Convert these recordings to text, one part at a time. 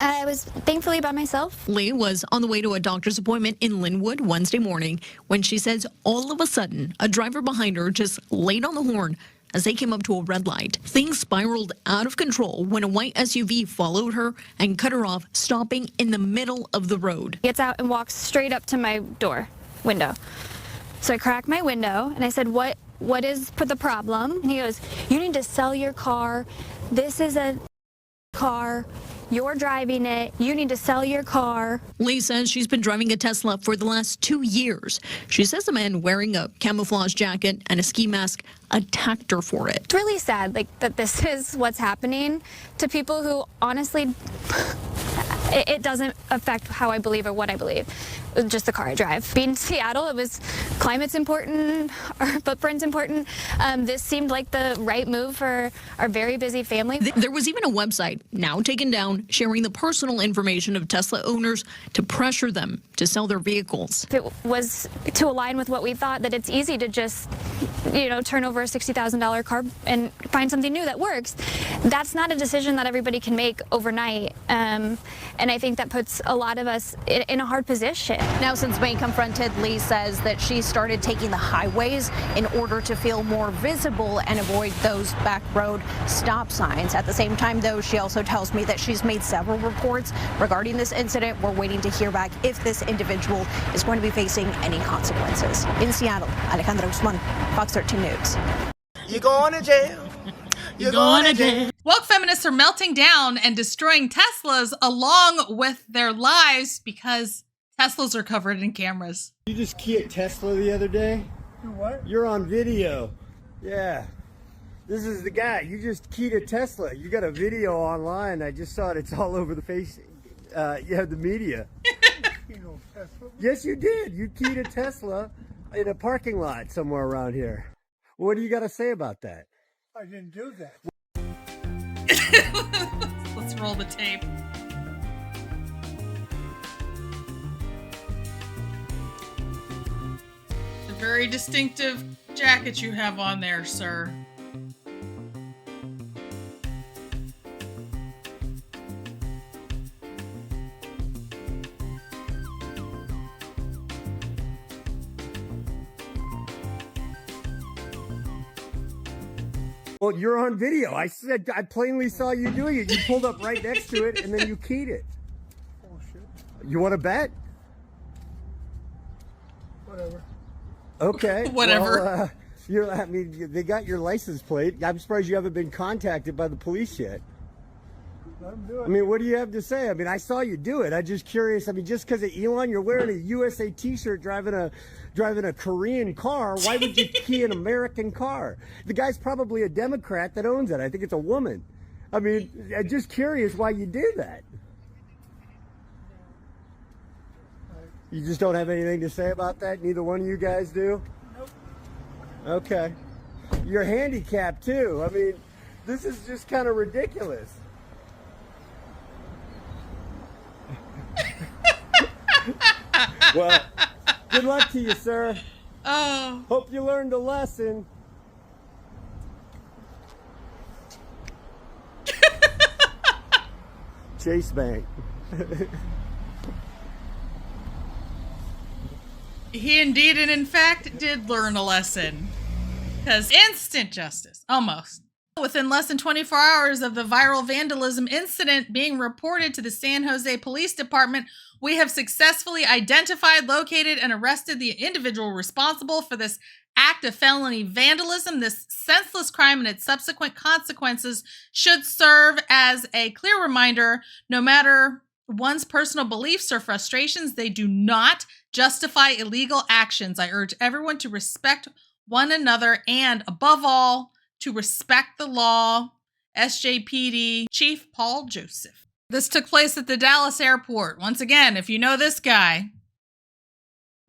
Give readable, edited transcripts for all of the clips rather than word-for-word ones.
I was thankfully by myself. Leigh was on the way to a doctor's appointment in Lynnwood Wednesday morning when she says all of a sudden a driver behind her just laid on the horn as they came up to a red light. Things spiraled out of control when a white SUV followed her and cut her off, stopping in the middle of the road. Gets out and walks straight up to my window. So I crack my window and I said, what is the problem? And he goes, you need to sell your car. This is a car. You're driving it. You need to sell your car. Leigh says she's been driving a Tesla for the last 2 years. She says the man wearing a camouflage jacket and a ski mask attacked her for it. It's really sad, that this is what's happening to people who honestly, it doesn't affect how I believe or what I believe. Just the car I drive. Being in Seattle, climate's important, our footprint's important. This seemed like the right move for our very busy family. There was even a website, now taken down, sharing the personal information of Tesla owners to pressure them to sell their vehicles. If it was to align with what we thought, that it's easy to just, turn over a $60,000 car and find something new that works. That's not a decision that everybody can make overnight. And I think that puts a lot of us in a hard position. Now, since being confronted, Leigh says that she started taking the highways in order to feel more visible and avoid those back road stop signs. At the same time, though, she also tells me that she's made several reports regarding this incident. We're waiting to hear back if this individual is going to be facing any consequences. In Seattle, Alejandra Guzman, Fox 13 News. You're going to jail. You're going to jail. Woke feminists are melting down and destroying Teslas along with their lives because Teslas are covered in cameras. You just keyed a Tesla the other day? What? You're on video. Yeah. This is the guy. You just keyed a Tesla. You got a video online. I just saw it. It's all over the face. You have the media. Yes, you did. You keyed a Tesla in a parking lot somewhere around here. What do you got to say about that? I didn't do that. Let's roll the tape. A very distinctive jacket you have on there, sir. Well, you're on video. I said, I plainly saw you doing it. You pulled up right next to it and then you keyed it. Oh, shit. You want to bet? Whatever. Okay. Whatever. Well, they got your license plate. I'm surprised you haven't been contacted by the police yet. Let him do it. I mean, what do you have to say? I mean, I saw you do it. I'm just curious. I mean, just because of Elon, you're wearing a USA T-shirt, driving a Korean car. Why would you key an American car? The guy's probably a Democrat that owns it. I think it's a woman. I mean, I'm just curious why you do that. You just don't have anything to say about that? Neither one of you guys do? Nope. Okay. You're handicapped, too. I mean, this is just kind of ridiculous. Well, good luck to you, sir. Oh. Hope you learned a lesson. Chase Bank. He indeed and in fact did learn a lesson. Because instant justice, almost. Within less than 24 hours of the viral vandalism incident being reported to the San Jose Police Department, we have successfully identified, located, and arrested the individual responsible for this act of felony vandalism. This senseless crime and its subsequent consequences should serve as a clear reminder, no matter one's personal beliefs or frustrations, they do not justify illegal actions. I urge everyone to respect one another and, above all, to respect the law. SJPD Chief Paul Joseph. This took place at the Dallas airport. Once again, if you know this guy,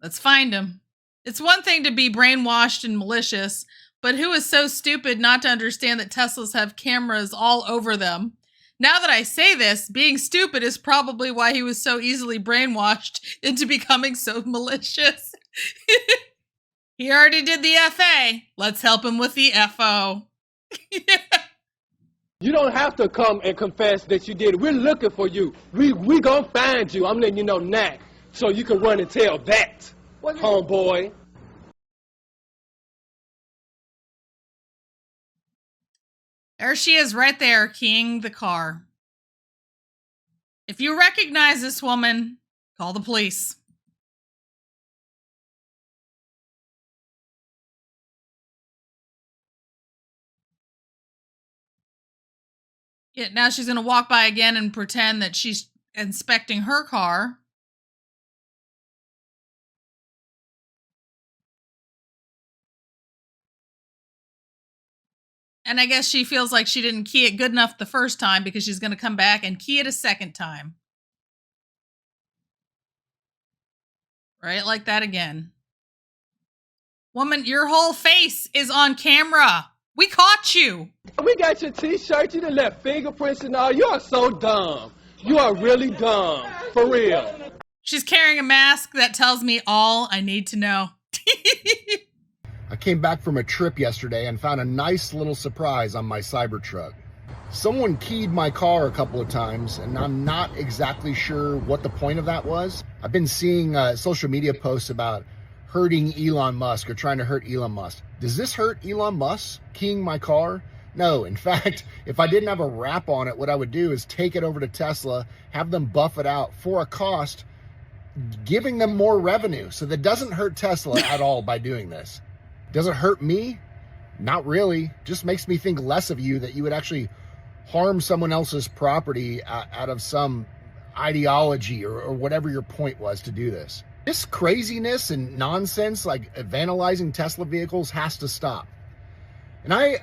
let's find him. It's one thing to be brainwashed and malicious, but who is so stupid not to understand that Teslas have cameras all over them? Now that I say this, being stupid is probably why he was so easily brainwashed into becoming so malicious. He already did the FA. Let's help him with the FO. Yeah. You don't have to come and confess that you did it. We're looking for you. We gonna find you. I'm letting you know now, so you can run and tell that, homeboy. There she is right there, keying the car. If you recognize this woman, call the police. Yeah, now she's going to walk by again and pretend that she's inspecting her car. And I guess she feels like she didn't key it good enough the first time because she's going to come back and key it a second time. Right, like that again. Woman, your whole face is on camera. We caught you. We got your t-shirt. You done left fingerprints and all. You are so dumb. You are really dumb. For real. She's carrying a mask that tells me all I need to know. I came back from a trip yesterday and found a nice little surprise on my Cybertruck. Someone keyed my car a couple of times, and I'm not exactly sure what the point of that was. I've been seeing social media posts about hurting Elon Musk or trying to hurt Elon Musk. Does this hurt Elon Musk keying my car? No. In fact, if I didn't have a wrap on it, what I would do is take it over to Tesla, have them buff it out for a cost, giving them more revenue. So that doesn't hurt Tesla at all by doing this. Does it hurt me? Not really. Just makes me think less of you, that you would actually harm someone else's property out of some ideology or whatever your point was to do this. This craziness and nonsense, like vandalizing Tesla vehicles, has to stop. And I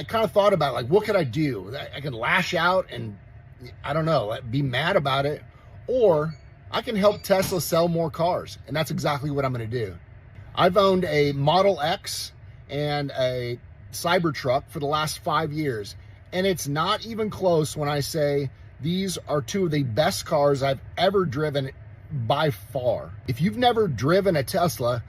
kind of thought about, like, what could I do? I could lash out and, I don't know, be mad about it. Or I can help Tesla sell more cars. And that's exactly what I'm going to do. I've owned a Model X and a Cybertruck for the last 5 years. And it's not even close when I say these are two of the best cars I've ever driven by far. If you've never driven a Tesla,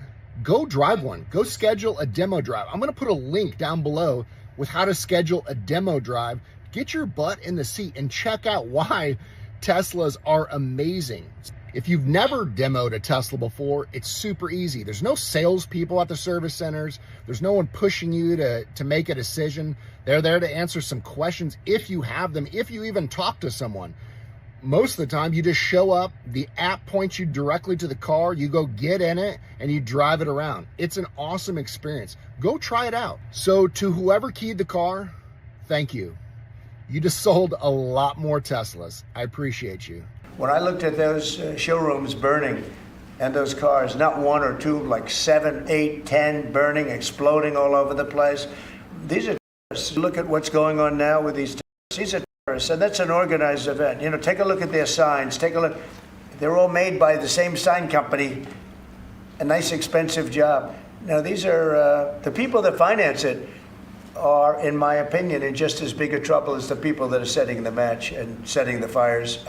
go drive one. Go schedule a demo drive. I'm going to put a link down below with how to schedule a demo drive. Get your butt in the seat and check out why Teslas are amazing. If you've never demoed a Tesla before, it's super easy. There's no salespeople at the service centers. There's no one pushing you to make a decision. They're there to answer some questions if you have them, if you even talk to someone. Most of the time, you just show up, the app points you directly to the car, you go get in it, and you drive it around. It's an awesome experience. Go try it out. So to whoever keyed the car, thank you. You just sold a lot more Teslas. I appreciate you. When I looked at those showrooms burning and those cars, not one or two, like 7, 8, 10 burning, exploding all over the place. These are terrorists. Look at what's going on now with these terrorists. These are terrorists, and that's an organized event. You know, take a look at their signs. Take a look. They're all made by the same sign company. A nice, expensive job. Now, these are the people that finance it are, in my opinion, in just as big a trouble as the people that are setting the match and setting the fires.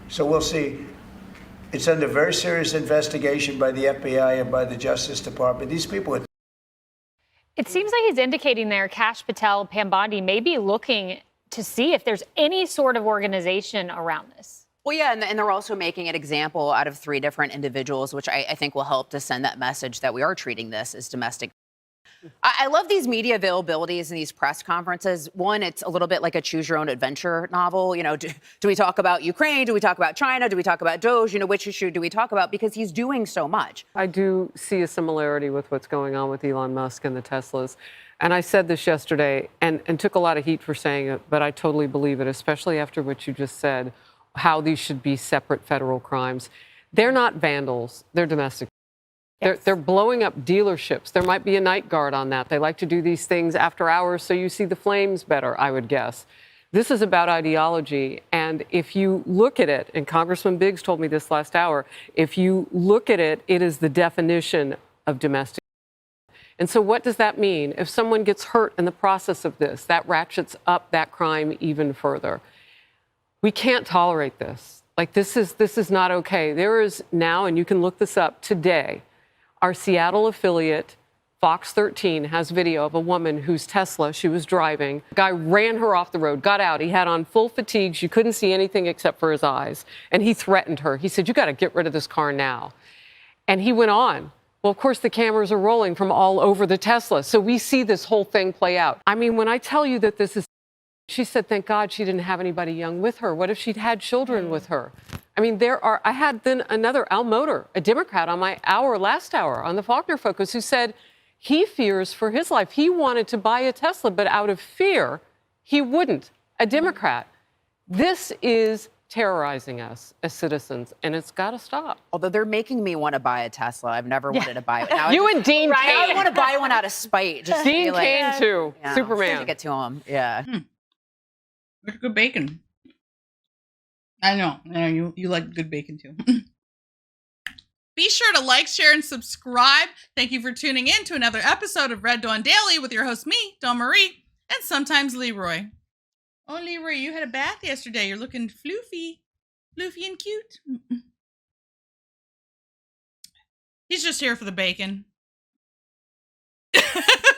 So we'll see. It's under very serious investigation by the FBI and by the Justice Department. These people are... It seems like he's indicating there Kash Patel Pambandi may be looking to see if there's any sort of organization around this. Well, yeah, and they're also making an example out of 3 different individuals, which I think will help to send that message that we are treating this as domestic. I love these media availabilities and these press conferences. One, it's a little bit like a choose your own adventure novel. You know, do we talk about Ukraine? Do we talk about China? Do we talk about Doge? You know, which issue do we talk about? Because he's doing so much. I do see a similarity with what's going on with Elon Musk and the Teslas. And I said this yesterday and took a lot of heat for saying it, but I totally believe it, especially after what you just said, how these should be separate federal crimes. They're not vandals. They're domestic. They're blowing up dealerships. There might be a night guard on that. They like to do these things after hours so you see the flames better, I would guess. This is about ideology. And if you look at it, and Congressman Biggs told me this last hour, if you look at it, it is the definition of domestic. And so what does that mean? If someone gets hurt in the process of this, that ratchets up that crime even further. We can't tolerate this. Like, this is not okay. There is now, and you can look this up today, our Seattle affiliate Fox 13 has video of a woman whose Tesla she was driving. The guy ran her off the road, got out. He had on full fatigue. She couldn't see anything except for his eyes. And he threatened her. He said, "You got to get rid of this car now." And he went on. Well, of course, the cameras are rolling from all over the Tesla. So we see this whole thing play out. I mean, when I tell you that this is, she said, thank God she didn't have anybody young with her. What if she'd had children with her? I mean, I had then another Al Motor, a Democrat on my last hour on the Faulkner Focus, who said he fears for his life. He wanted to buy a Tesla, but out of fear, he wouldn't. A Democrat. This is terrorizing us as citizens, and it's got to stop. Although they're making me want to buy a Tesla. I've never wanted to buy it. Now You and Dean Now Cain. I want to buy one out of spite. Just Dean to be like, Cain, too. you know, Superman. Stick it to him. Yeah. There's good bacon. I know. You like good bacon too. Be sure to like, share, and subscribe. Thank you for tuning in to another episode of Red Dawn Daily with your host, me, Dawn Marie, and sometimes Leroy. Oh, Leroy, you had a bath yesterday. You're looking floofy and cute. He's just here for the bacon.